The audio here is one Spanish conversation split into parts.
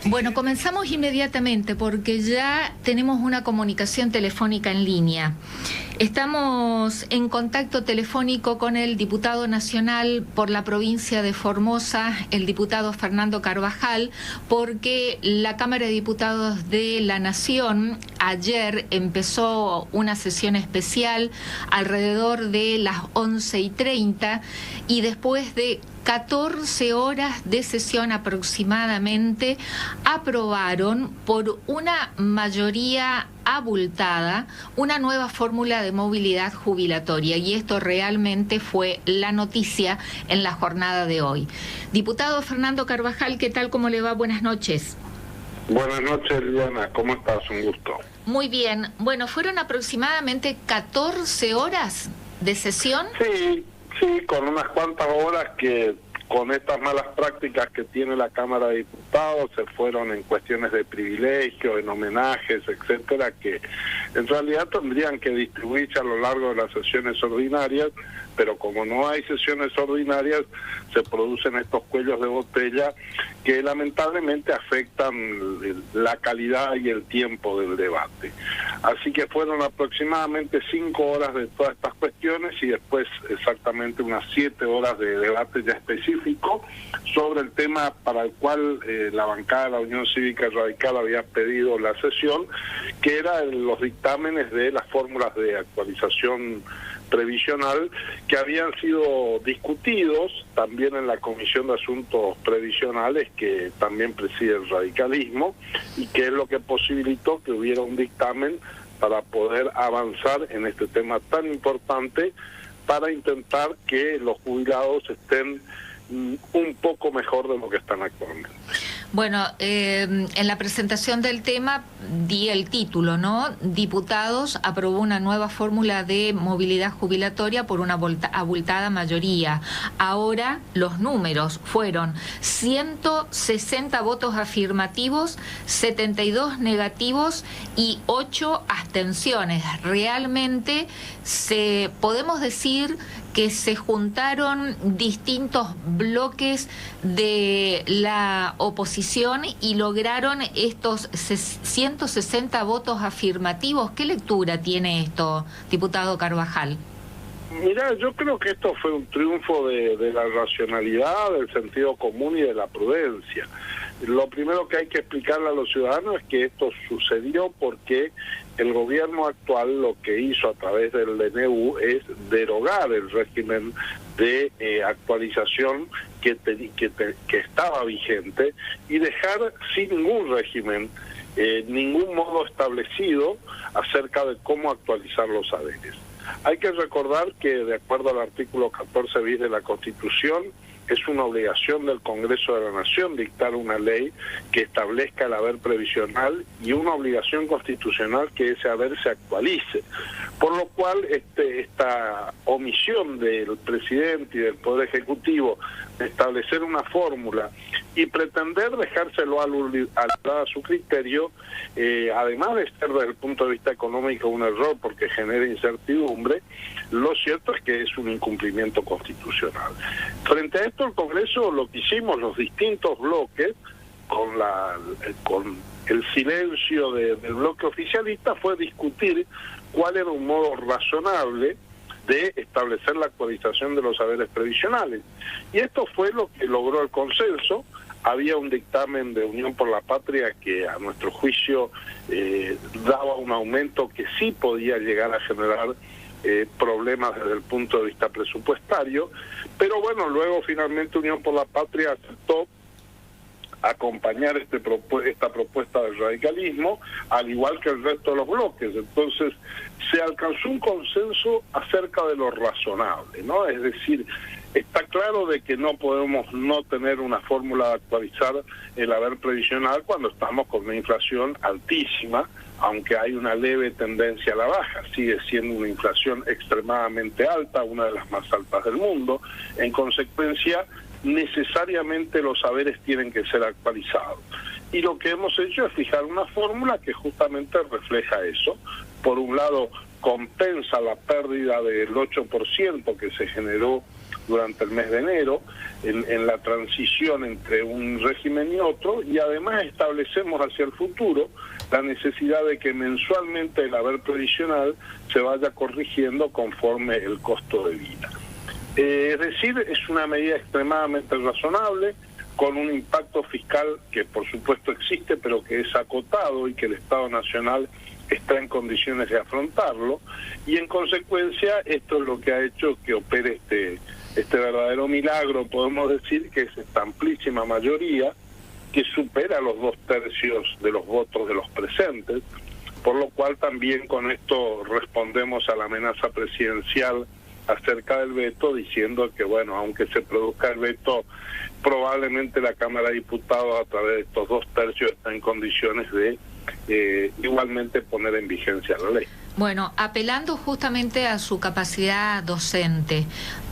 Bueno, comenzamos inmediatamente porque ya tenemos una comunicación telefónica en línea. Estamos en contacto telefónico con el diputado nacional por la provincia de Formosa, el diputado Fernando Carvajal, porque la Cámara de Diputados de la Nación ayer empezó una sesión especial alrededor de las 11:30 y después de 14 horas de sesión aproximadamente, aprobaron por una mayoría abultada una nueva fórmula de movilidad jubilatoria, y esto realmente fue la noticia en la jornada de hoy. Diputado Fernando Carvajal, ¿qué tal? ¿Cómo le va? Buenas noches. Buenas noches, Liliana. ¿Cómo estás? Un gusto. Muy bien. Bueno, fueron aproximadamente 14 horas de sesión. Sí, con unas cuantas horas que con estas malas prácticas que tiene la Cámara de Diputados se fueron en cuestiones de privilegio, en homenajes, etcétera, que en realidad tendrían que distribuirse a lo largo de las sesiones ordinarias, pero como no hay sesiones ordinarias, se producen estos cuellos de botella que lamentablemente afectan la calidad y el tiempo del debate. Así que fueron aproximadamente 5 horas de todas estas cuestiones y después exactamente unas 7 horas de debate ya específico sobre el tema para el cual la bancada de la Unión Cívica Radical había pedido la sesión, que eran los dictámenes de las fórmulas de actualización previsional que habían sido discutidos también en la Comisión de Asuntos Previsionales, que también preside el radicalismo, y que es lo que posibilitó que hubiera un dictamen para poder avanzar en este tema tan importante para intentar que los jubilados estén un poco mejor de lo que están actualmente. Bueno, en la presentación del tema di el título, ¿no? Diputados aprobó una nueva fórmula de movilidad jubilatoria por una abultada mayoría. Ahora los números fueron 160 votos afirmativos, 72 negativos y 8 abstenciones. Realmente podemos decir que se juntaron distintos bloques de la oposición y lograron estos 160 votos afirmativos. ¿Qué lectura tiene esto, diputado Carvajal? Mira, yo creo que esto fue un triunfo de la racionalidad, del sentido común y de la prudencia. Lo primero que hay que explicarle a los ciudadanos es que esto sucedió porque el gobierno actual lo que hizo a través del DNU es derogar el régimen de actualización que estaba vigente y dejar sin ningún régimen, ningún modo establecido acerca de cómo actualizar los saberes. Hay que recordar que, de acuerdo al artículo 14 bis de la Constitución, es una obligación del Congreso de la Nación dictar una ley que establezca el haber previsional y una obligación constitucional que ese haber se actualice. Por lo cual, esta omisión del presidente y del Poder Ejecutivo de establecer una fórmula y pretender dejárselo a su criterio, además de ser desde el punto de vista económico un error porque genera incertidumbre, lo cierto es que es un incumplimiento constitucional. Frente a esto, el Congreso, lo que hicimos los distintos bloques, con el silencio del bloque oficialista, fue discutir cuál era un modo razonable de establecer la actualización de los saberes previsionales. Y esto fue lo que logró el consenso. Había un dictamen de Unión por la Patria que a nuestro juicio daba un aumento que sí podía llegar a generar problemas desde el punto de vista presupuestario, pero bueno, luego finalmente Unión por la Patria aceptó acompañar esta propuesta del radicalismo, al igual que el resto de los bloques. Entonces se alcanzó un consenso acerca de lo razonable, ¿no? Es decir, está claro de que no podemos no tener una fórmula de actualizar el haber previsional cuando estamos con una inflación altísima, aunque hay una leve tendencia a la baja. Sigue siendo una inflación extremadamente alta, una de las más altas del mundo. En consecuencia, necesariamente los saberes tienen que ser actualizados. Y lo que hemos hecho es fijar una fórmula que justamente refleja eso. Por un lado, compensa la pérdida del 8% que se generó durante el mes de enero, en la transición entre un régimen y otro, y además establecemos hacia el futuro la necesidad de que mensualmente el haber previsional se vaya corrigiendo conforme el costo de vida. Es decir, es una medida extremadamente razonable, con un impacto fiscal que por supuesto existe, pero que es acotado y que el Estado Nacional está en condiciones de afrontarlo, y en consecuencia esto es lo que ha hecho que opere este verdadero milagro, podemos decir, que es esta amplísima mayoría que supera los 2/3 de los votos de los presentes, por lo cual también con esto respondemos a la amenaza presidencial acerca del veto, diciendo que, bueno, aunque se produzca el veto, probablemente la Cámara de Diputados, a través de estos 2/3, está en condiciones de igualmente poner en vigencia la ley. Bueno, apelando justamente a su capacidad docente,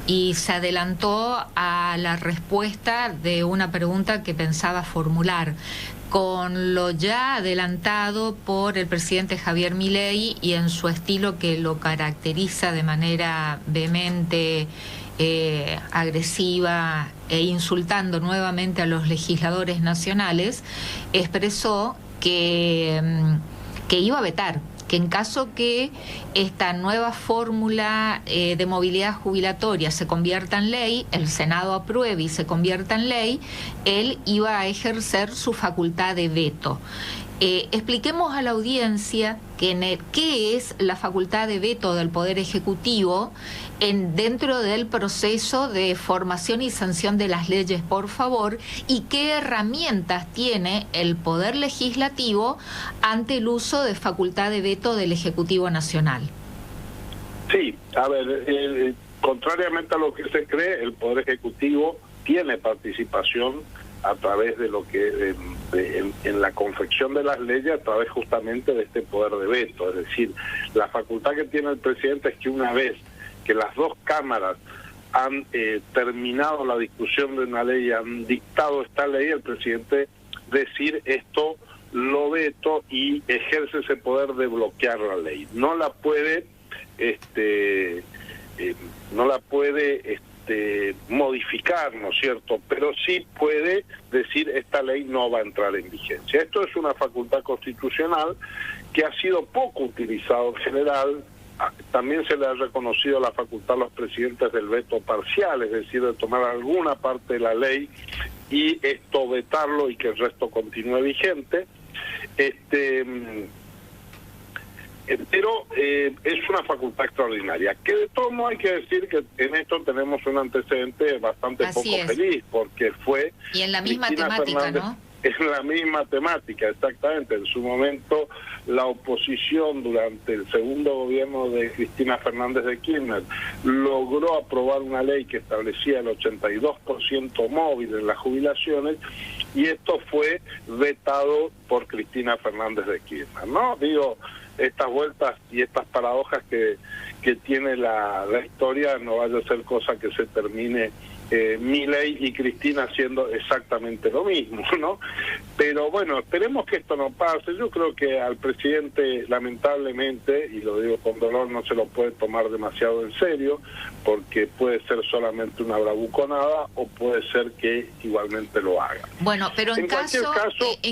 y se adelantó a la respuesta de una pregunta que pensaba formular, con lo ya adelantado por el presidente Javier Milei y en su estilo que lo caracteriza de manera vehemente, agresiva e insultando nuevamente a los legisladores nacionales, expresó que iba a vetar, que en caso que esta nueva fórmula de movilidad jubilatoria se convierta en ley, el Senado apruebe y se convierta en ley, él iba a ejercer su facultad de veto. Expliquemos a la audiencia qué es la facultad de veto del Poder Ejecutivo dentro del proceso de formación y sanción de las leyes, por favor, y qué herramientas tiene el Poder Legislativo ante el uso de facultad de veto del Ejecutivo Nacional. Sí, a ver, contrariamente a lo que se cree, el Poder Ejecutivo tiene participación a través de lo que en la confección de las leyes, a través justamente de este poder de veto. Es decir, la facultad que tiene el presidente es que una vez que las dos cámaras han terminado la discusión de una ley, han dictado esta ley, el presidente decir esto lo veto y ejerce ese poder de bloquear la ley. No la puede modificar, ¿no es cierto? Pero sí puede decir esta ley no va a entrar en vigencia. Esto es una facultad constitucional que ha sido poco utilizado en general. También se le ha reconocido la facultad a los presidentes del veto parcial, es decir, de tomar alguna parte de la ley y esto vetarlo y que el resto continúe vigente. Pero es una facultad extraordinaria, que de todo modo hay que decir que en esto tenemos un antecedente bastante feliz, porque fue... Y en la misma Cristina temática, Fernández, ¿no? En la misma temática, exactamente. En su momento, la oposición durante el segundo gobierno de Cristina Fernández de Kirchner logró aprobar una ley que establecía el 82% móvil en las jubilaciones, y esto fue vetado por Cristina Fernández de Kirchner, ¿no? Digo, estas vueltas y estas paradojas que tiene la historia, no vaya a ser cosa que se termine Milei y Cristina haciendo exactamente lo mismo, ¿no? Pero bueno, esperemos que esto no pase. Yo creo que al presidente, lamentablemente, y lo digo con dolor, no se lo puede tomar demasiado en serio, porque puede ser solamente una bravuconada o puede ser que igualmente lo haga. Bueno, pero en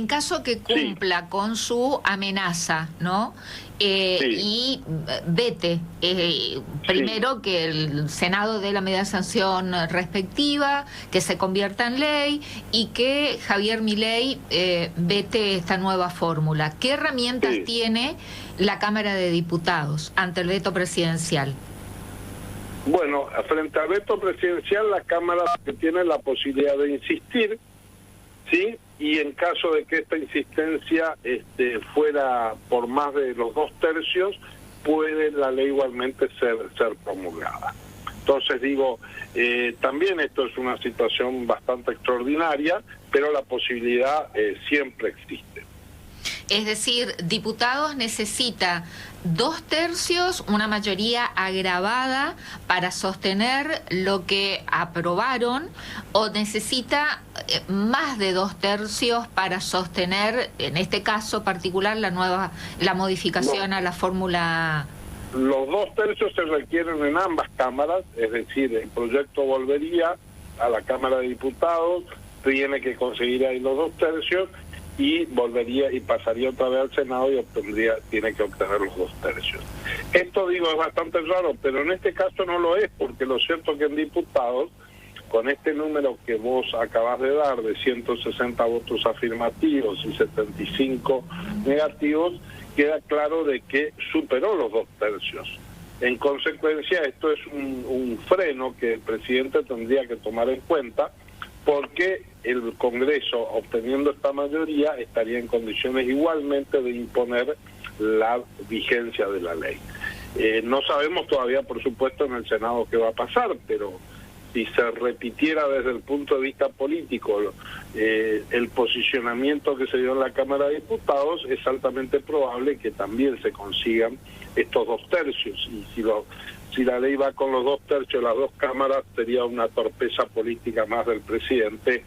caso que cumpla con su amenaza, ¿no? Y vete primero que el Senado dé la medida de sanción respectiva, que se convierta en ley y que Javier Milei vete esta nueva fórmula. ¿Qué herramientas tiene la Cámara de Diputados ante el veto presidencial? Bueno, frente al veto presidencial, la Cámara tiene la posibilidad de insistir, ¿sí? Y en caso de que esta insistencia fuera por más de los 2/3, puede la ley igualmente ser promulgada. Entonces digo, también esto es una situación bastante extraordinaria, pero la posibilidad siempre existe. Es decir, diputados necesita 2/3, una mayoría agravada para sostener lo que aprobaron, o necesita más de 2/3 para sostener, en este caso particular, la modificación a la fórmula. Los 2/3 se requieren en ambas cámaras, es decir, el proyecto volvería a la Cámara de Diputados, tiene que conseguir ahí los 2/3 y volvería y pasaría otra vez al Senado y tiene que obtener los 2/3. Esto, digo, es bastante raro, pero en este caso no lo es, porque lo cierto es que en diputados, con este número que vos acabas de dar, de 160 votos afirmativos y 75 negativos, queda claro de que superó los 2/3. En consecuencia, esto es un freno que el presidente tendría que tomar en cuenta, porque el Congreso, obteniendo esta mayoría, estaría en condiciones igualmente de imponer la vigencia de la ley. No sabemos todavía, por supuesto, en el Senado qué va a pasar, pero si se repitiera desde el punto de vista político el posicionamiento que se dio en la Cámara de Diputados, es altamente probable que también se consigan estos 2/3. Y si la ley va con los 2/3 de las dos cámaras, sería una torpeza política más del presidente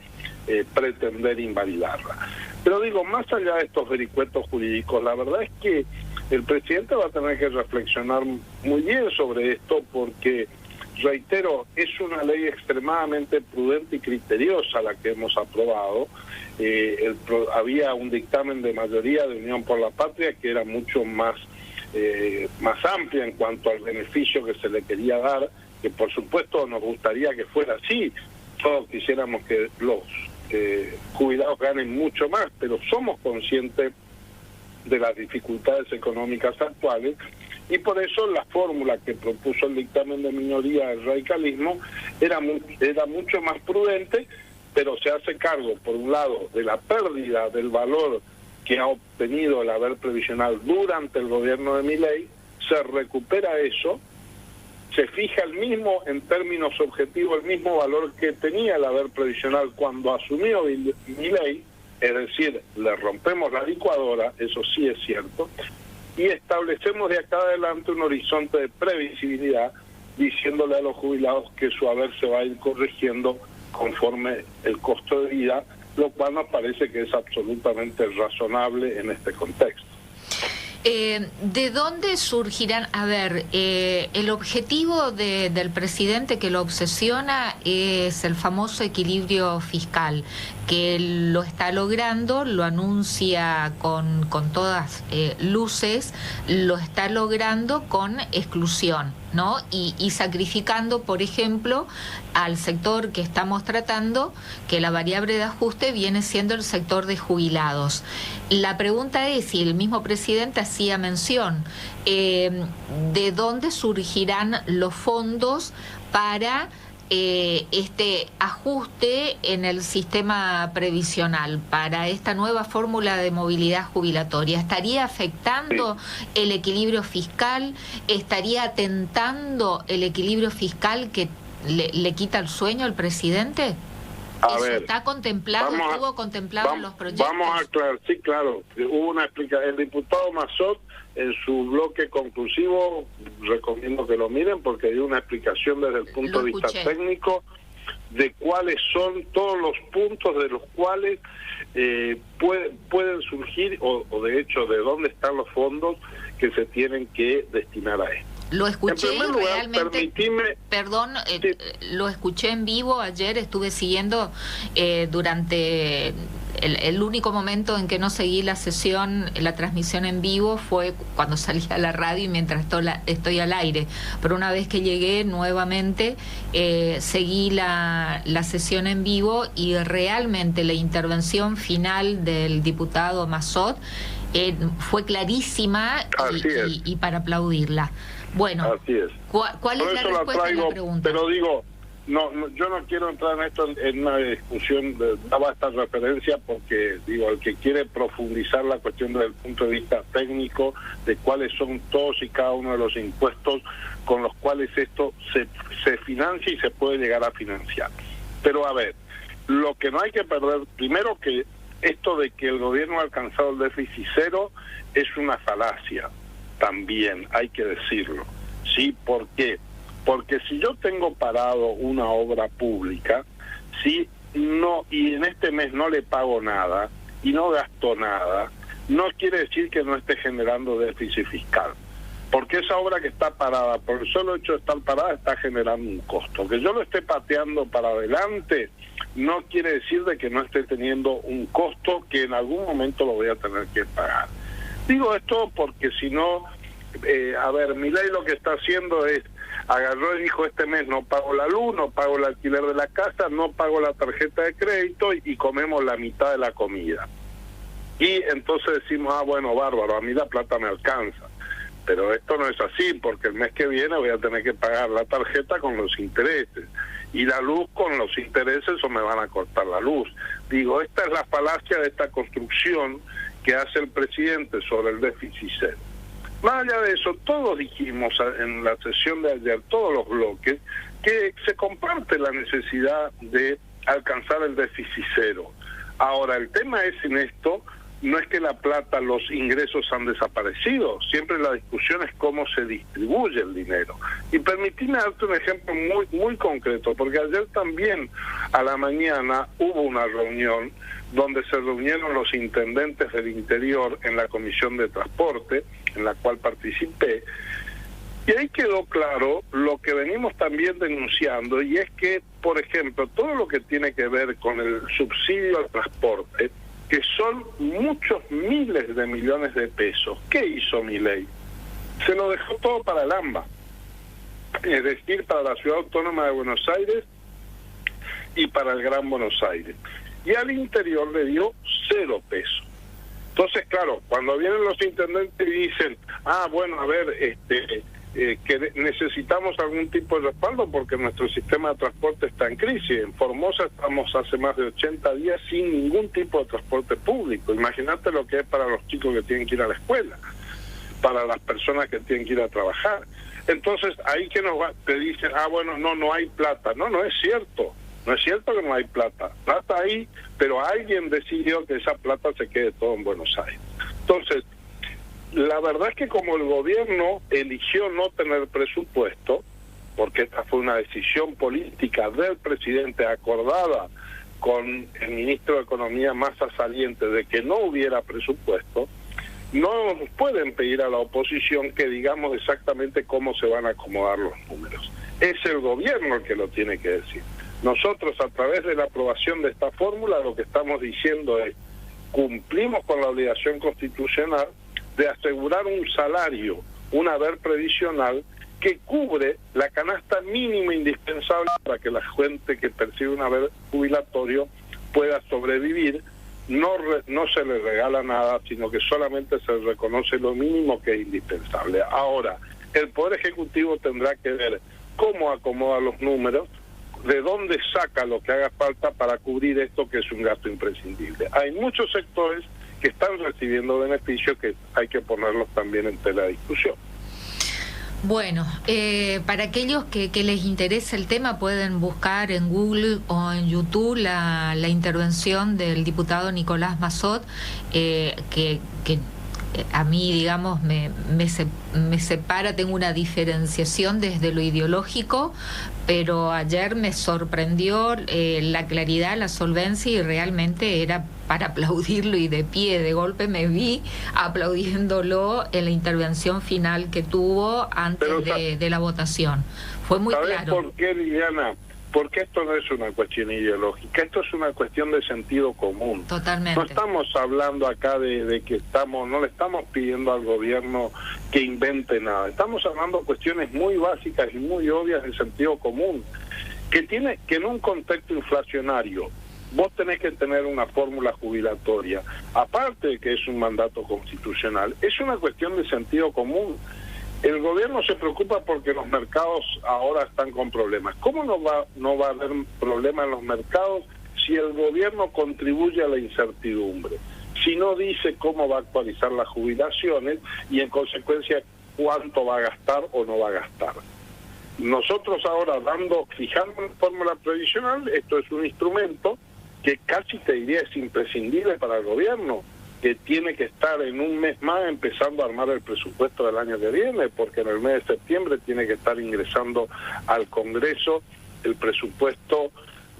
pretender invalidarla. Pero digo, más allá de estos vericuetos jurídicos, la verdad es que el presidente va a tener que reflexionar muy bien sobre esto, porque, reitero, es una ley extremadamente prudente y criteriosa la que hemos aprobado. Había un dictamen de mayoría de Unión por la Patria que era mucho más amplia en cuanto al beneficio que se le quería dar, que por supuesto nos gustaría que fuera así. Todos quisiéramos que los jubilados ganen mucho más, pero somos conscientes de las dificultades económicas actuales, y por eso la fórmula que propuso el dictamen de minoría del radicalismo era mucho más prudente, pero se hace cargo, por un lado, de la pérdida del valor que ha obtenido el haber previsional durante el gobierno de Milei, se recupera eso, se fija el mismo, en términos objetivos, el mismo valor que tenía el haber previsional cuando asumió Milei, es decir, le rompemos la licuadora, eso sí es cierto, y establecemos de acá adelante un horizonte de previsibilidad, diciéndole a los jubilados que su haber se va a ir corrigiendo conforme el costo de vida, lo cual nos parece que es absolutamente razonable en este contexto. ¿De dónde surgirán? A ver, el objetivo del presidente que lo obsesiona es el famoso equilibrio fiscal, que lo está logrando, lo anuncia con todas luces, lo está logrando con exclusión, ¿no? Y sacrificando, por ejemplo, al sector que estamos tratando, que la variable de ajuste viene siendo el sector de jubilados. La pregunta es, y el mismo presidente hacía mención, ¿de dónde surgirán los fondos para este ajuste en el sistema previsional, para esta nueva fórmula de movilidad jubilatoria? ¿Estaría afectando el equilibrio fiscal? ¿Estaría atentando el equilibrio fiscal que le quita el sueño al presidente? ¿Eso está contemplado? ¿Estuvo contemplado en los proyectos? Vamos a aclarar, sí, claro. Hubo una explicación. El diputado Massot, en su bloque conclusivo, recomiendo que lo miren, porque dio una explicación desde el punto de vista técnico de cuáles son todos los puntos de los cuales pueden surgir, o de hecho de dónde están los fondos que se tienen que destinar a esto. Lo escuché en primer lugar, realmente, perdón, lo escuché en vivo ayer, estuve siguiendo durante el único momento en que no seguí la sesión, la transmisión en vivo, fue cuando salí a la radio y mientras estoy al aire. Pero una vez que llegué nuevamente, seguí la sesión en vivo, y realmente la intervención final del diputado Massot fue clarísima y para aplaudirla. Bueno, así es. ¿Cuál es la respuesta a la pregunta? Pero digo, yo no quiero entrar en esto en una discusión, daba esta referencia porque, digo, el que quiere profundizar la cuestión desde el punto de vista técnico, de cuáles son todos y cada uno de los impuestos con los cuales esto se financia y se puede llegar a financiar. Pero a ver, lo que no hay que perder, primero, que esto de que el gobierno ha alcanzado el déficit cero es una falacia. También hay que decirlo, ¿sí? ¿Por qué? Porque si yo tengo parado una obra pública, y en este mes no le pago nada y no gasto nada, no quiere decir que no esté generando déficit fiscal. porque esa obra que está parada, por el solo hecho de estar parada, está generando un costo. Que yo lo esté pateando para adelante no quiere decir de que no esté teniendo un costo que en algún momento lo voy a tener que pagar. Digo esto porque si no, a ver, Milei lo que está haciendo es, agarró y dijo, este mes no pago la luz, no pago el alquiler de la casa, no pago la tarjeta de crédito y comemos la mitad de la comida. Y entonces decimos, bueno, bárbaro, a mí la plata me alcanza. Pero esto no es así, porque el mes que viene voy a tener que pagar la tarjeta con los intereses y la luz con los intereses o me van a cortar la luz. Digo, esta es la falacia de esta construcción que hace el presidente sobre el déficit cero. Más allá de eso, todos dijimos en la sesión de ayer, todos los bloques, que se comparte la necesidad de alcanzar el déficit cero. Ahora, el tema es en esto, no es que la plata, los ingresos han desaparecido, siempre la discusión es cómo se distribuye el dinero. Y permitime darte un ejemplo muy concreto, porque ayer también a la mañana hubo una reunión donde se reunieron los intendentes del interior en la Comisión de Transporte, en la cual participé, y ahí quedó claro lo que venimos también denunciando, y es que, por ejemplo, todo lo que tiene que ver con el subsidio al transporte, que son muchos miles de millones de pesos. ¿Qué hizo Milei? Se lo dejó todo para el AMBA, es decir, para la Ciudad Autónoma de Buenos Aires y para el Gran Buenos Aires. Y al interior le dio 0 pesos. Entonces, claro, cuando vienen los intendentes y dicen, bueno, a ver, que necesitamos algún tipo de respaldo porque nuestro sistema de transporte está en crisis. En Formosa estamos hace más de 80 días sin ningún tipo de transporte público. Imagínate lo que es para los chicos que tienen que ir a la escuela, para las personas que tienen que ir a trabajar. Entonces, ahí que te dicen, bueno, no hay plata. No es cierto. No es cierto que no hay plata. Plata hay, pero alguien decidió que esa plata se quede todo en Buenos Aires. Entonces, la verdad es que como el gobierno eligió no tener presupuesto, porque esta fue una decisión política del presidente acordada con el ministro de Economía Massa saliente de que no hubiera presupuesto, no pueden pedir a la oposición que digamos exactamente cómo se van a acomodar los números. Es el gobierno el que lo tiene que decir. Nosotros, a través de la aprobación de esta fórmula, lo que estamos diciendo es, cumplimos con la obligación constitucional de asegurar un salario, un haber previsional que cubre la canasta mínima indispensable para que la gente que percibe un haber jubilatorio pueda sobrevivir. No se le regala nada, sino que solamente se reconoce lo mínimo que es indispensable. Ahora, el Poder Ejecutivo tendrá que ver cómo acomoda los números, de dónde saca lo que haga falta para cubrir esto que es un gasto imprescindible. Hay muchos sectores que están recibiendo beneficios que hay que ponerlos también en tela de discusión. Bueno, para aquellos que les interesa el tema pueden buscar en Google o en YouTube la intervención del diputado Nicolás Massot, que a mí, digamos, me separa, tengo una diferenciación desde lo ideológico, pero ayer me sorprendió la claridad, la solvencia, y realmente era para aplaudirlo, y de pie, de golpe me vi aplaudiéndolo en la intervención final que tuvo antes de la votación. Fue muy claro. ¿Sabes por qué, Liliana? Porque esto no es una cuestión ideológica, esto es una cuestión de sentido común. Totalmente. No estamos hablando acá de que no le estamos pidiendo al gobierno que invente nada. Estamos hablando de cuestiones muy básicas y muy obvias de sentido común, que en un contexto inflacionario vos tenés que tener una fórmula jubilatoria, aparte de que es un mandato constitucional, es una cuestión de sentido común. El gobierno se preocupa porque los mercados ahora están con problemas. ¿Cómo no va a haber problema en los mercados si el gobierno contribuye a la incertidumbre? Si no dice cómo va a actualizar las jubilaciones y en consecuencia cuánto va a gastar o no va a gastar. Nosotros ahora fijando una fórmula previsional, esto es un instrumento que casi te diría es imprescindible para el gobierno, que tiene que estar en un mes más empezando a armar el presupuesto del año que viene, porque en el mes de septiembre tiene que estar ingresando al Congreso el presupuesto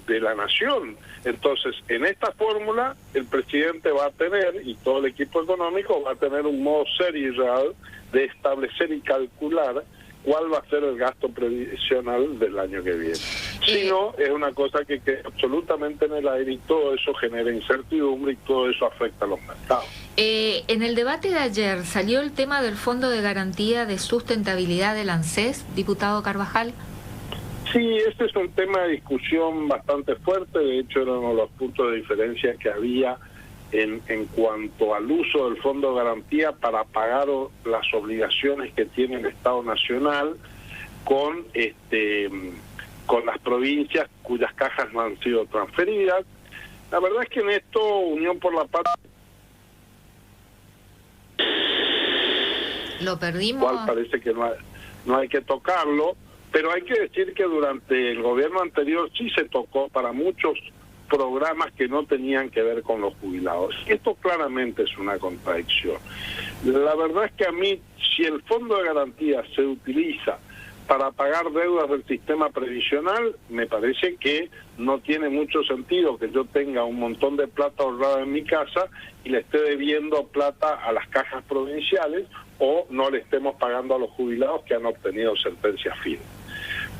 de la Nación. Entonces, en esta fórmula, el presidente va a tener, y todo el equipo económico va a tener un modo serio y real de establecer y calcular cuál va a ser el gasto previsional del año que viene. Si no, es una cosa que queda absolutamente en el aire y todo eso genera incertidumbre y todo eso afecta a los mercados. En el debate de ayer, ¿salió el tema del Fondo de Garantía de Sustentabilidad del ANSES, diputado Carvajal? Sí, este es un tema de discusión bastante fuerte, de hecho era uno de los puntos de diferencia que había en cuanto al uso del Fondo de Garantía para pagar las obligaciones que tiene el Estado Nacional con las provincias cuyas cajas no han sido transferidas. La verdad es que en esto Unión por la Patria... ¿Lo perdimos? Cual parece que no hay que tocarlo, pero hay que decir que durante el gobierno anterior sí se tocó para muchos programas que no tenían que ver con los jubilados. Esto claramente es una contradicción. La verdad es que a mí, si el Fondo de Garantía se utiliza para pagar deudas del sistema previsional, me parece que no tiene mucho sentido que yo tenga un montón de plata ahorrada en mi casa y le esté debiendo plata a las cajas provinciales o no le estemos pagando a los jubilados que han obtenido sentencias firmes.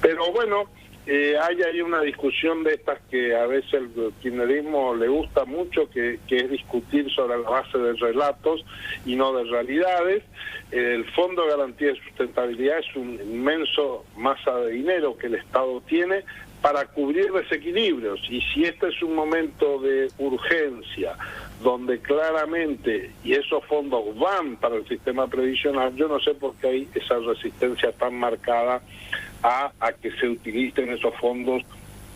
Pero bueno, hay ahí una discusión de estas que a veces el kirchnerismo le gusta mucho, que es discutir sobre la base de relatos y no de realidades. El Fondo de Garantía de Sustentabilidad es un inmenso masa de dinero que el Estado tiene para cubrir desequilibrios, y si este es un momento de urgencia donde claramente y esos fondos van para el sistema previsional, yo no sé por qué hay esa resistencia tan marcada a que se utilicen esos fondos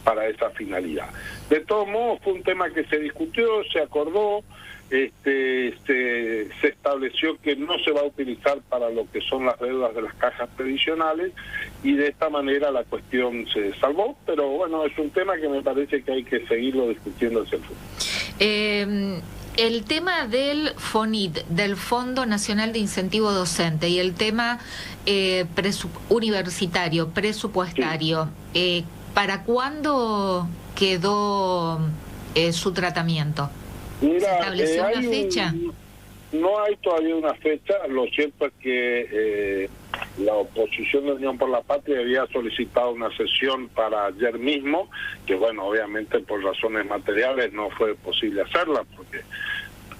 para esa finalidad. De todos modos, fue un tema que se discutió, se acordó, se estableció que no se va a utilizar para lo que son las deudas de las cajas previsionales, y de esta manera la cuestión se salvó, pero bueno, es un tema que me parece que hay que seguirlo discutiendo hacia el futuro. El tema del FONIT, del Fondo Nacional de Incentivo Docente, y el tema universitario, presupuestario, sí. ¿Para cuándo quedó su tratamiento? Mira, ¿se estableció una fecha? No hay todavía una fecha. Lo cierto es que la oposición de Unión por la Patria había solicitado una sesión para ayer mismo, que bueno, obviamente por razones materiales no fue posible hacerla, porque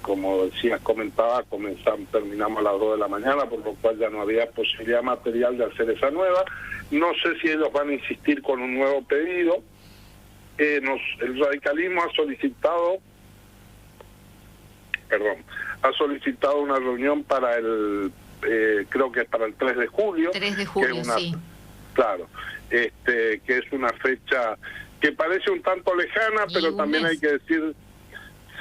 como decía, terminamos a las 2 de la mañana, por lo cual ya no había posibilidad material de hacer esa nueva. No sé si ellos van a insistir con un nuevo pedido. El radicalismo ha solicitado una reunión para creo que es para el 3 de julio. 3 de julio, sí. Claro, que es una fecha que parece un tanto lejana, pero también hay que decir...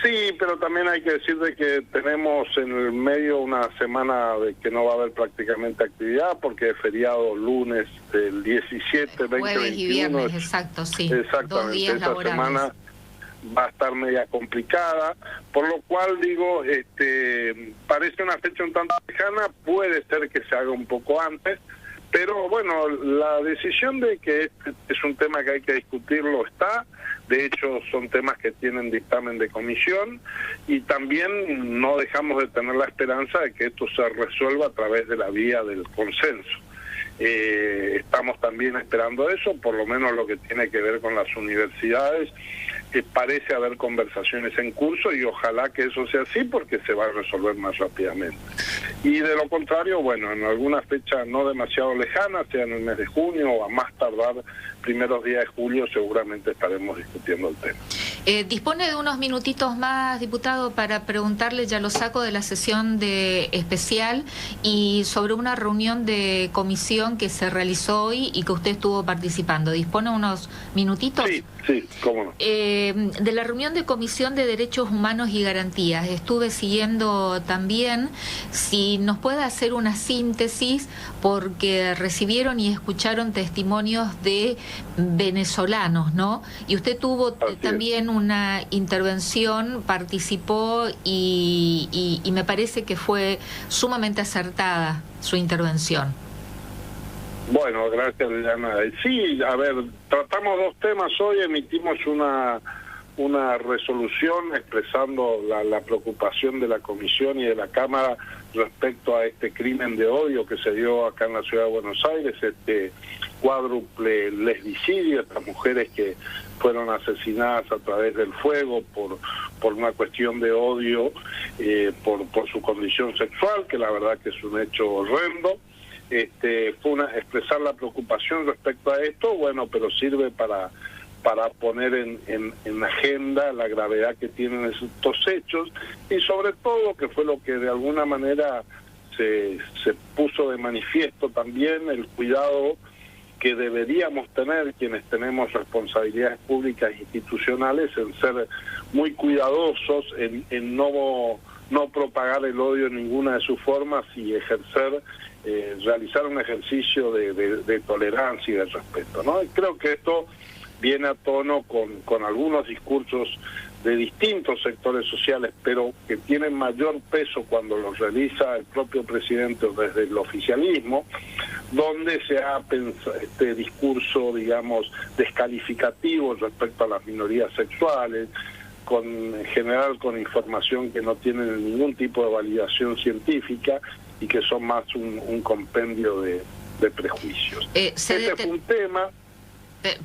Sí, pero también hay que decir de que tenemos en el medio una semana de que no va a haber prácticamente actividad, porque es feriado lunes del 17, 20, jueves 21. Y viernes, exacto, sí. Exactamente, 2 días esa laborales. Semana va a estar media complicada, por lo cual digo, parece una fecha un tanto lejana, puede ser que se haga un poco antes, pero bueno, la decisión de que este es un tema que hay que discutirlo está. De hecho, son temas que tienen dictamen de comisión, y también no dejamos de tener la esperanza de que esto se resuelva a través de la vía del consenso. Estamos también esperando eso, por lo menos lo que tiene que ver con las universidades. Parece haber conversaciones en curso y ojalá que eso sea así, porque se va a resolver más rápidamente. Y de lo contrario, bueno, en alguna fecha no demasiado lejana, sea en el mes de junio o a más tardar primeros días de julio, seguramente estaremos discutiendo el tema. Dispone de unos minutitos más, diputado, para preguntarle, ya lo saco de la sesión de especial, y sobre una reunión de comisión que se realizó hoy y que usted estuvo participando. ¿Dispone unos minutitos? Sí, cómo no. De la reunión de Comisión de Derechos Humanos y Garantías, estuve siguiendo también. Si nos puede hacer una síntesis, porque recibieron y escucharon testimonios de venezolanos, ¿no? Y usted tuvo también una intervención, participó y me parece que fue sumamente acertada su intervención. Bueno, gracias, Liliana. Sí, a ver, tratamos dos temas hoy, emitimos una una resolución expresando la preocupación de la Comisión y de la Cámara respecto a este crimen de odio que se dio acá en la Ciudad de Buenos Aires, este cuádruple lesbicidio, estas mujeres que fueron asesinadas a través del fuego por una cuestión de odio, por su condición sexual, que la verdad que es un hecho horrendo. Fue expresar la preocupación respecto a esto, bueno, pero sirve para poner en agenda la gravedad que tienen estos hechos y sobre todo, que fue lo que de alguna manera se puso de manifiesto también, el cuidado que deberíamos tener quienes tenemos responsabilidades públicas e institucionales en ser muy cuidadosos, en no propagar el odio en ninguna de sus formas y realizar un ejercicio de tolerancia y de respeto, ¿no? Y creo que esto viene a tono con algunos discursos de distintos sectores sociales, pero que tienen mayor peso cuando los realiza el propio presidente desde el oficialismo, donde se ha pensado este discurso, digamos, descalificativo respecto a las minorías sexuales, en general con información que no tiene ningún tipo de validación científica y que son más un compendio de prejuicios. Este fue un tema...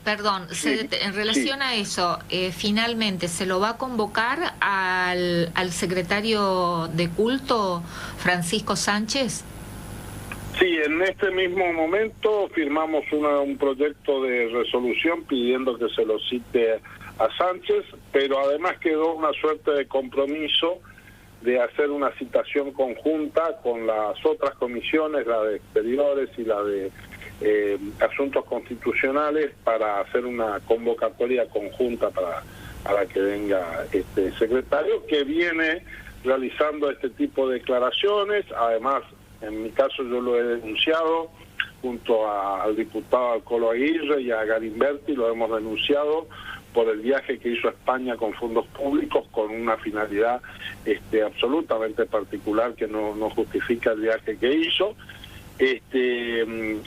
Perdón, en relación a eso, finalmente, ¿se lo va a convocar al secretario de culto, Francisco Sánchez? Sí, en este mismo momento firmamos un proyecto de resolución pidiendo que se lo cite a Sánchez, pero además quedó una suerte de compromiso de hacer una citación conjunta con las otras comisiones, la de Exteriores y la de Asuntos Constitucionales, para hacer una convocatoria conjunta para que venga este secretario, que viene realizando este tipo de declaraciones. Además, en mi caso yo lo he denunciado junto al diputado Alcolo Aguirre y a Garimberti, lo hemos denunciado por el viaje que hizo a España con fondos públicos con una finalidad absolutamente particular que no justifica el viaje que hizo.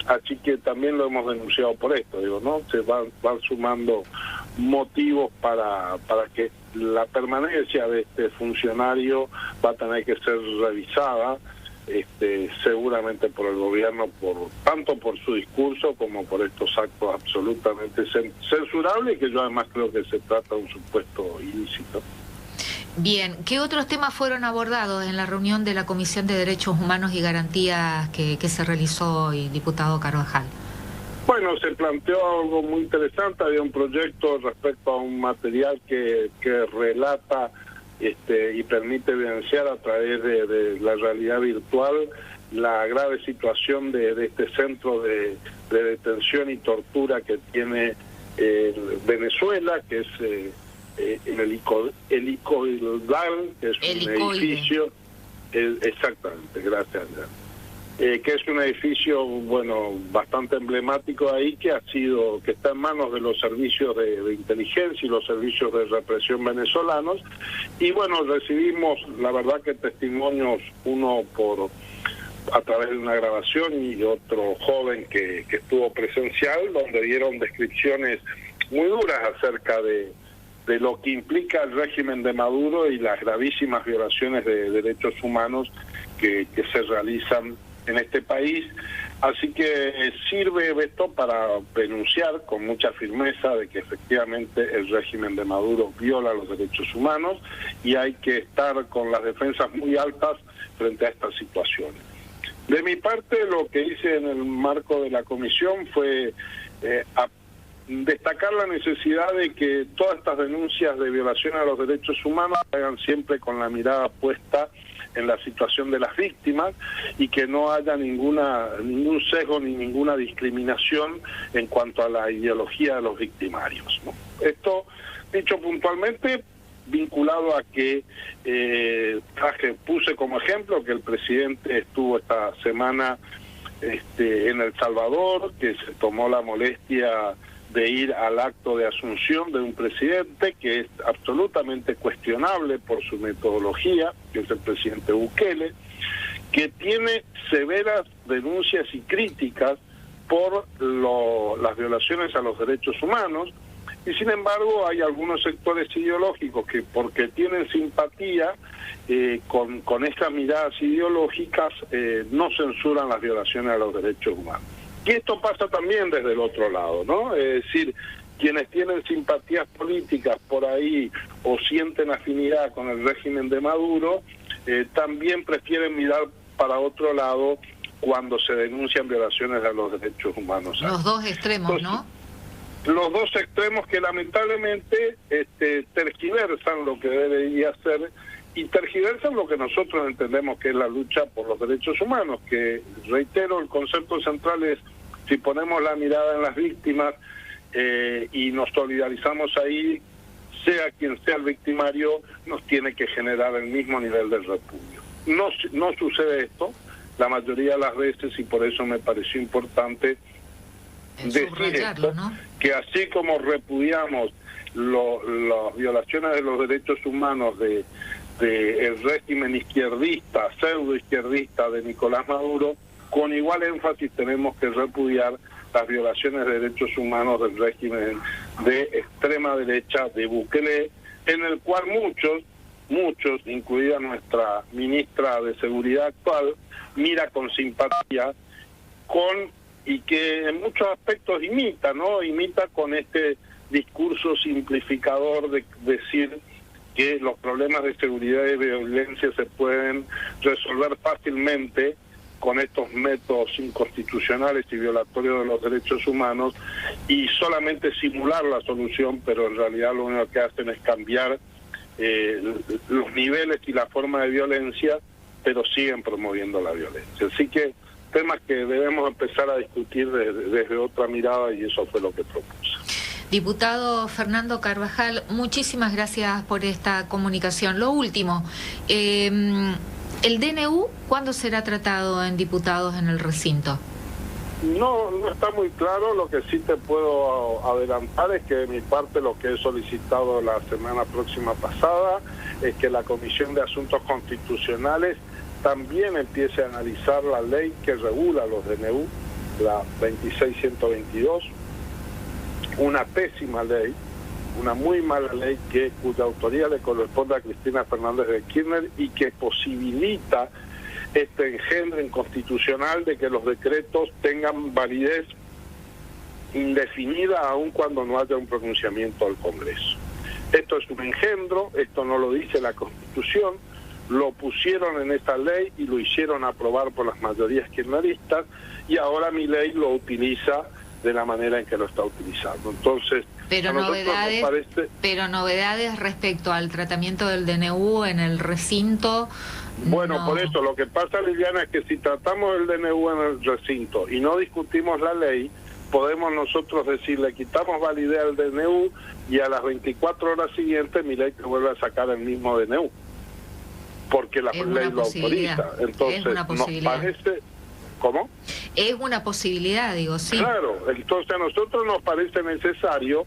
Así que también lo hemos denunciado por esto, digo, ¿no? Se van sumando motivos para que la permanencia de este funcionario va a tener que ser revisada, seguramente por el gobierno, tanto por su discurso como por estos actos absolutamente censurables, que yo además creo que se trata de un supuesto ilícito. Bien, ¿qué otros temas fueron abordados en la reunión de la Comisión de Derechos Humanos y Garantías que se realizó hoy, diputado Carvajal? Bueno, se planteó algo muy interesante, había un proyecto respecto a un material que relata y permite evidenciar a través de la realidad virtual la grave situación de este centro de detención y tortura que tiene Venezuela, que es el Helicoidal, que es un edificio, exactamente, gracias, que es un edificio, bueno, bastante emblemático ahí, que está en manos de los servicios de inteligencia y los servicios de represión venezolanos. Y bueno, recibimos, la verdad, que testimonios, uno a través de una grabación y otro joven que estuvo presencial, donde dieron descripciones muy duras acerca de lo que implica el régimen de Maduro y las gravísimas violaciones de derechos humanos que se realizan en este país. Así que sirve esto para denunciar con mucha firmeza de que efectivamente el régimen de Maduro viola los derechos humanos y hay que estar con las defensas muy altas frente a estas situaciones. De mi parte, lo que hice en el marco de la comisión fue destacar la necesidad de que todas estas denuncias de violación a los derechos humanos se hagan siempre con la mirada puesta en la situación de las víctimas y que no haya ningún sesgo ni ninguna discriminación en cuanto a la ideología de los victimarios, ¿no? Esto, dicho puntualmente, vinculado a que puse como ejemplo que el presidente estuvo esta semana en El Salvador, que se tomó la molestia de ir al acto de asunción de un presidente que es absolutamente cuestionable por su metodología, que es el presidente Bukele, que tiene severas denuncias y críticas por las violaciones a los derechos humanos. y sin embargo hay algunos sectores ideológicos que, porque tienen simpatía con estas miradas ideológicas, no censuran las violaciones a los derechos humanos. Y esto pasa también desde el otro lado, ¿no? Es decir, quienes tienen simpatías políticas por ahí o sienten afinidad con el régimen de Maduro, también prefieren mirar para otro lado cuando se denuncian violaciones a los derechos humanos. Los dos extremos, entonces, ¿no? Los dos extremos que lamentablemente tergiversan lo que debería ser y tergiversan lo que nosotros entendemos que es la lucha por los derechos humanos, que, reitero, el concepto central es, si ponemos la mirada en las víctimas y nos solidarizamos ahí, sea quien sea el victimario, nos tiene que generar el mismo nivel de repudio. No sucede esto la mayoría de las veces, y por eso me pareció importante decir esto, ¿no? Que así como repudiamos las violaciones de los derechos humanos de el régimen izquierdista, pseudo izquierdista de Nicolás Maduro, con igual énfasis tenemos que repudiar las violaciones de derechos humanos del régimen de extrema derecha de Bukele, en el cual muchos, incluida nuestra ministra de Seguridad actual, mira con simpatía y que en muchos aspectos imita, ¿no? Imita con este discurso simplificador de decir que los problemas de seguridad y violencia se pueden resolver fácilmente con estos métodos inconstitucionales y violatorios de los derechos humanos, y solamente simular la solución, pero en realidad lo único que hacen es cambiar los niveles y la forma de violencia, pero siguen promoviendo la violencia. Así que temas que debemos empezar a discutir desde otra mirada, y eso fue lo que propuse. Diputado Fernando Carvajal, muchísimas gracias por esta comunicación. Lo último, ¿el DNU cuándo será tratado en diputados en el recinto? No está muy claro. Lo que sí te puedo adelantar es que de mi parte lo que he solicitado la semana próxima pasada es que la Comisión de Asuntos Constitucionales también empiece a analizar la ley que regula los DNU, la 26122, una pésima ley, una muy mala ley cuya autoría le corresponde a Cristina Fernández de Kirchner y que posibilita este engendro inconstitucional de que los decretos tengan validez indefinida aun cuando no haya un pronunciamiento del Congreso. Esto es un engendro, esto no lo dice la Constitución, lo pusieron en esa ley y lo hicieron aprobar por las mayorías kirchneristas, y ahora Milei lo utiliza de la manera en que lo está utilizando. Entonces, pero novedades respecto al tratamiento del DNU en el recinto. Bueno, no. Por eso lo que pasa, Liliana, es que si tratamos el DNU en el recinto y no discutimos la ley, podemos nosotros decir, le quitamos validez al DNU y a las 24 horas siguientes Milei te vuelve a sacar el mismo DNU, porque la ley lo autoriza. Entonces, nos parece... ¿Cómo? Es una posibilidad, digo, sí. Claro, entonces a nosotros nos parece necesario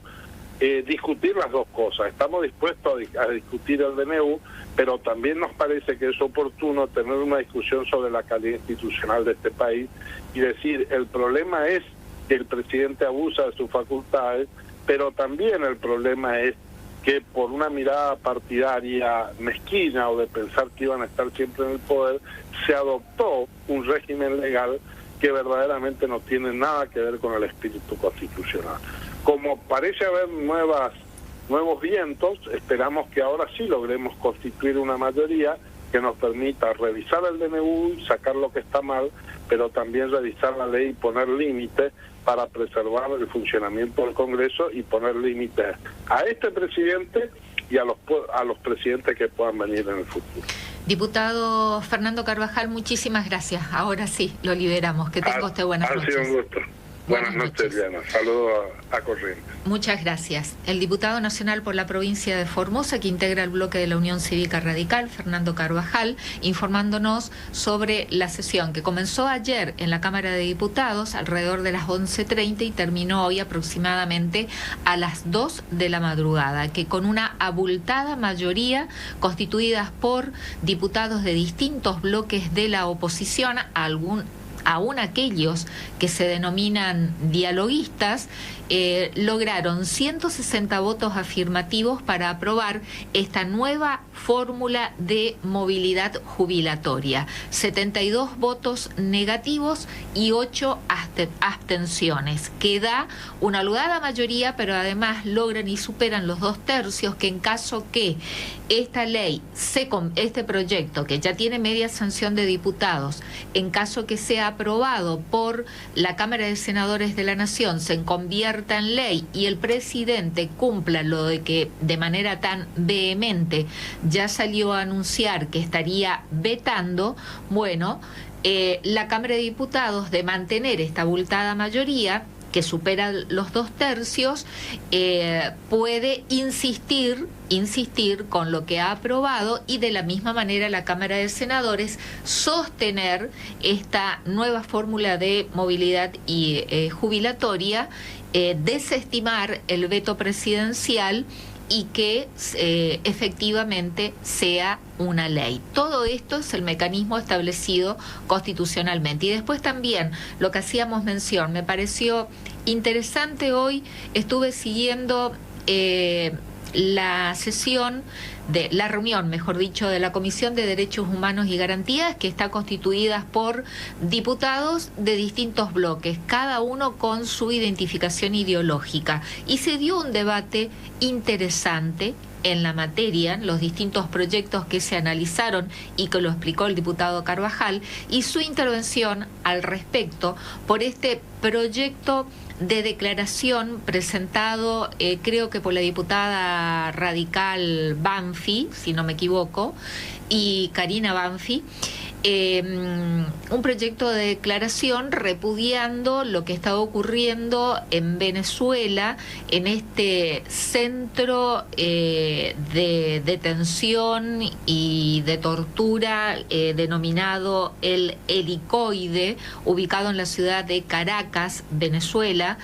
discutir las dos cosas. Estamos dispuestos a discutir el DNU, pero también nos parece que es oportuno tener una discusión sobre la calidad institucional de este país y decir, el problema es que el presidente abusa de sus facultades, pero también el problema es que por una mirada partidaria mezquina o de pensar que iban a estar siempre en el poder, se adoptó un régimen legal que verdaderamente no tiene nada que ver con el espíritu constitucional. Como parece haber nuevos vientos, esperamos que ahora sí logremos constituir una mayoría que nos permita revisar el DNU, sacar lo que está mal, pero también revisar la ley y poner límites para preservar el funcionamiento del Congreso y poner límites a este presidente y a los presidentes que puedan venir en el futuro. Diputado Fernando Carvajal, muchísimas gracias. Ahora sí, lo liberamos. Que tenga usted buenas noches. Ha sido un gusto. Buenas noches, Diana. Saludos a Corrientes. Muchas gracias. El diputado nacional por la provincia de Formosa, que integra el bloque de la Unión Cívica Radical, Fernando Carvajal, informándonos sobre la sesión que comenzó ayer en la Cámara de Diputados alrededor de las 11:30 y terminó hoy aproximadamente a las 2 de la madrugada, que con una abultada mayoría constituidas por diputados de distintos bloques de la oposición, aún aquellos que se denominan dialoguistas, lograron 160 votos afirmativos para aprobar esta nueva fórmula de movilidad jubilatoria, 72 votos negativos y 8 abstenciones, que da una holgada mayoría, pero además logran y superan los 2/3, que en caso que esta ley, este proyecto, que ya tiene media sanción de diputados, en caso que sea aprobado por la Cámara de Senadores de la Nación, se convierta en ley y el presidente cumpla lo de que de manera tan vehemente ya salió a anunciar que estaría vetando, bueno, la Cámara de Diputados, de mantener esta abultada mayoría que supera los 2/3, puede insistir con lo que ha aprobado, y de la misma manera la Cámara de Senadores sostener esta nueva fórmula de movilidad y jubilatoria, desestimar el veto presidencial y que efectivamente sea una ley. Todo esto es el mecanismo establecido constitucionalmente. Y después también lo que hacíamos mención, me pareció interesante hoy, estuve siguiendo la reunión, mejor dicho, de la Comisión de Derechos Humanos y Garantías, que está constituida por diputados de distintos bloques, cada uno con su identificación ideológica. Y se dio un debate interesante en la materia, los distintos proyectos que se analizaron y que lo explicó el diputado Carvajal, y su intervención al respecto por este proyecto de declaración presentado, creo que por la diputada radical Banfi, si no me equivoco, y Karina Banfi, un proyecto de declaración repudiando lo que está ocurriendo en Venezuela, en este centro de detención y de tortura denominado el Helicoide, ubicado en la ciudad de Caracas, Venezuela,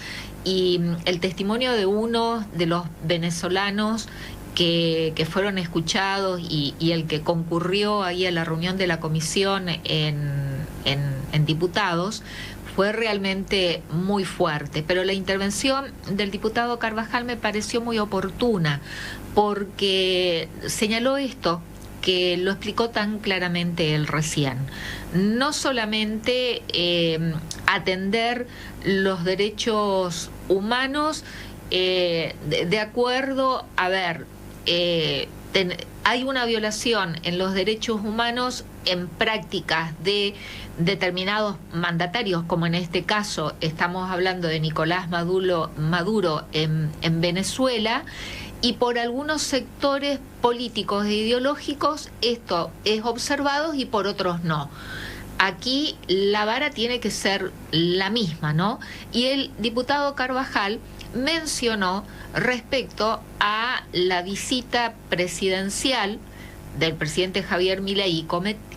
y el testimonio de uno de los venezolanos que fueron escuchados y el que concurrió ahí a la reunión de la comisión en diputados fue realmente muy fuerte. Pero la intervención del diputado Carvajal me pareció muy oportuna, porque señaló esto, que lo explicó tan claramente él recién. No solamente atender los derechos humanos de acuerdo, a ver, hay una violación en los derechos humanos en prácticas de determinados mandatarios, como en este caso estamos hablando de Nicolás Maduro en Venezuela, y por algunos sectores políticos e ideológicos esto es observado y por otros no. Aquí la vara tiene que ser la misma, ¿no? Y el diputado Carvajal mencionó respecto a la visita presidencial del presidente Javier Milei y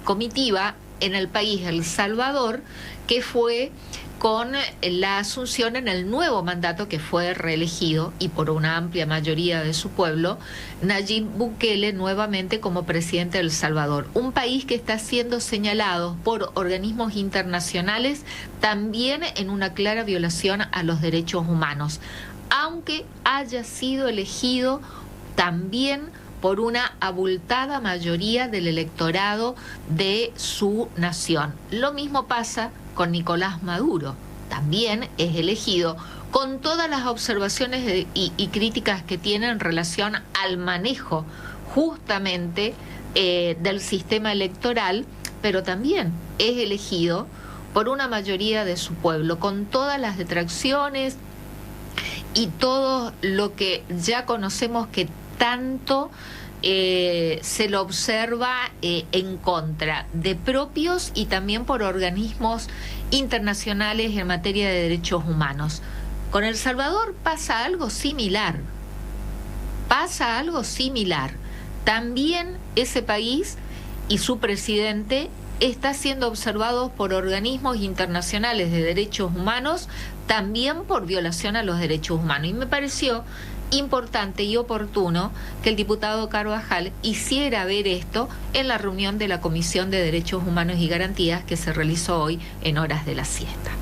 comitiva en el país El Salvador, que fue con la asunción en el nuevo mandato que fue reelegido y por una amplia mayoría de su pueblo, Nayib Bukele nuevamente como presidente de El Salvador, un país que está siendo señalado por organismos internacionales también en una clara violación a los derechos humanos, aunque haya sido elegido también por una abultada mayoría del electorado de su nación. Lo mismo pasa con Nicolás Maduro, también es elegido con todas las observaciones y críticas que tiene en relación al manejo justamente del sistema electoral, pero también es elegido por una mayoría de su pueblo, con todas las detracciones y todo lo que ya conocemos que tanto se lo observa en contra de propios y también por organismos internacionales en materia de derechos humanos. Con El Salvador pasa algo similar. También ese país y su presidente está siendo observado por organismos internacionales de derechos humanos, también por violación a los derechos humanos. Y me pareció importante y oportuno que el diputado Carvajal hiciera ver esto en la reunión de la Comisión de Derechos Humanos y Garantías que se realizó hoy en horas de la siesta.